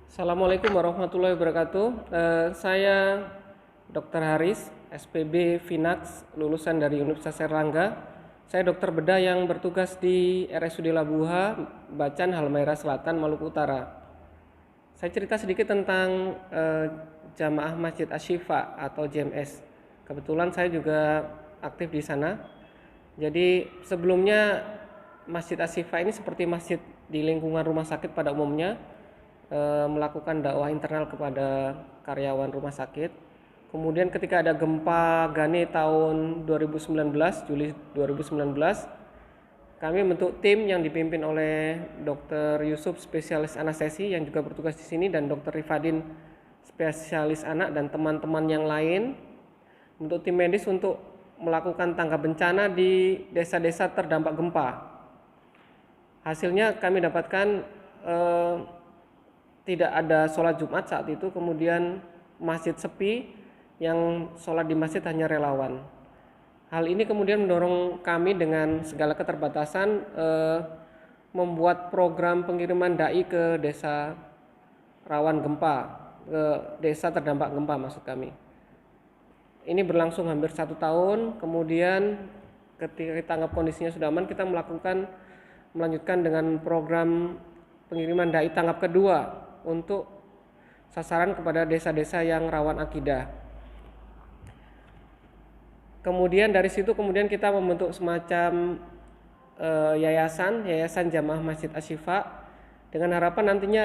Assalamualaikum warahmatullahi wabarakatuh. Saya Dr. Haris, SPB Finax, lulusan dari Universitas Airlangga. Saya dokter bedah yang bertugas di RSUD Labuha, Bacan, Halmahera Selatan, Maluku Utara. Saya cerita sedikit tentang Jamaah Masjid Asy-Syifa atau JMS. Kebetulan saya juga aktif di sana. Jadi sebelumnya Masjid Asy-Syifa ini seperti masjid di lingkungan rumah sakit pada umumnya, melakukan dakwah internal kepada karyawan rumah sakit. Kemudian ketika ada gempa Gane tahun 2019, Juli 2019, kami membentuk tim yang dipimpin oleh Dr. Yusuf, spesialis anestesi yang juga bertugas di sini, dan Dr. Rifadin, spesialis anak, dan teman-teman yang lain, untuk tim medis untuk melakukan tanggap bencana di desa-desa terdampak gempa. Hasilnya kami dapatkan tidak ada sholat Jumat saat itu, kemudian masjid sepi, yang sholat di masjid hanya relawan. Hal ini kemudian mendorong kami dengan segala keterbatasan membuat program pengiriman dai ke desa rawan gempa, ke desa terdampak gempa maksud kami. Ini berlangsung hampir 1 tahun, kemudian ketika kita anggap kondisinya sudah aman, kita melanjutkan dengan program pengiriman dai tanggap kedua untuk sasaran kepada desa-desa yang rawan akidah. Kemudian dari situ kita membentuk semacam yayasan Jamaah Masjid Asy-Syifa, dengan harapan nantinya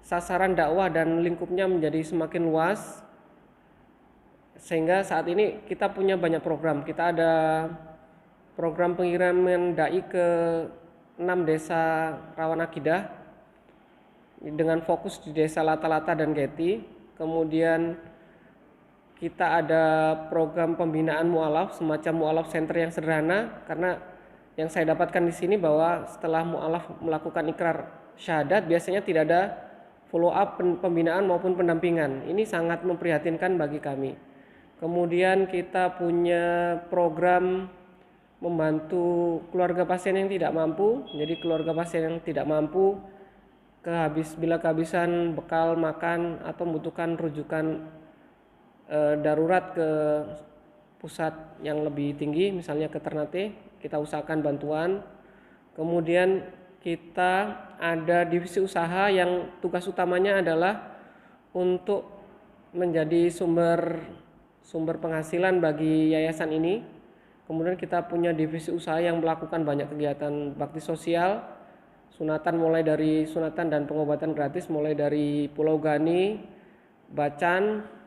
sasaran dakwah dan lingkupnya menjadi semakin luas, sehingga saat ini kita punya banyak program. Kita ada program pengiriman dai ke 6 desa rawan akidah dengan fokus di desa Lata-Lata dan Geti. Kemudian kita ada program pembinaan mu'alaf, semacam mu'alaf center yang sederhana, karena yang saya dapatkan di sini bahwa setelah mu'alaf melakukan ikrar syahadat biasanya tidak ada follow up pembinaan maupun pendampingan. Ini sangat memprihatinkan bagi kami. Kemudian kita punya program membantu keluarga pasien yang tidak mampu. Jadi keluarga pasien yang tidak mampu bila kehabisan bekal makan atau membutuhkan rujukan darurat ke pusat yang lebih tinggi, misalnya ke Ternate, kita usahakan bantuan. Kemudian kita ada divisi usaha yang tugas utamanya adalah untuk menjadi sumber penghasilan bagi yayasan ini. Kemudian kita punya divisi usaha yang melakukan banyak kegiatan bakti sosial, sunatan, mulai dari sunatan dan pengobatan gratis mulai dari Pulau Gani, Bacan,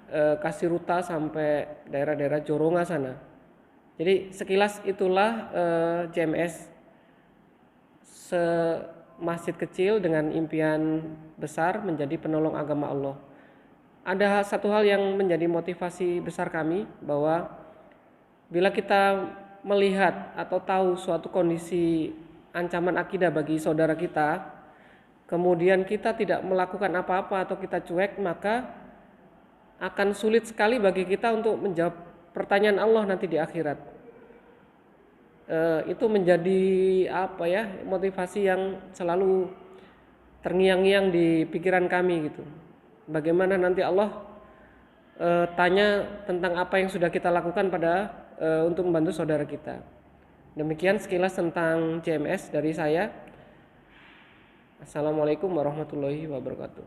Kasiruta sampai daerah-daerah Joronga sana. Jadi sekilas itulah JMS, masjid kecil dengan impian besar menjadi penolong agama Allah. Ada satu hal yang menjadi motivasi besar kami, bahwa bila kita melihat atau tahu suatu kondisi ancaman akidah bagi saudara kita, kemudian kita tidak melakukan apa-apa atau kita cuek, maka akan sulit sekali bagi kita untuk menjawab pertanyaan Allah nanti di akhirat. Itu menjadi motivasi yang selalu terngiang-ngiang di pikiran kami gitu. Bagaimana nanti Allah tanya tentang apa yang sudah kita lakukan untuk membantu saudara kita. Demikian sekilas tentang JMS dari saya. Assalamualaikum warahmatullahi wabarakatuh.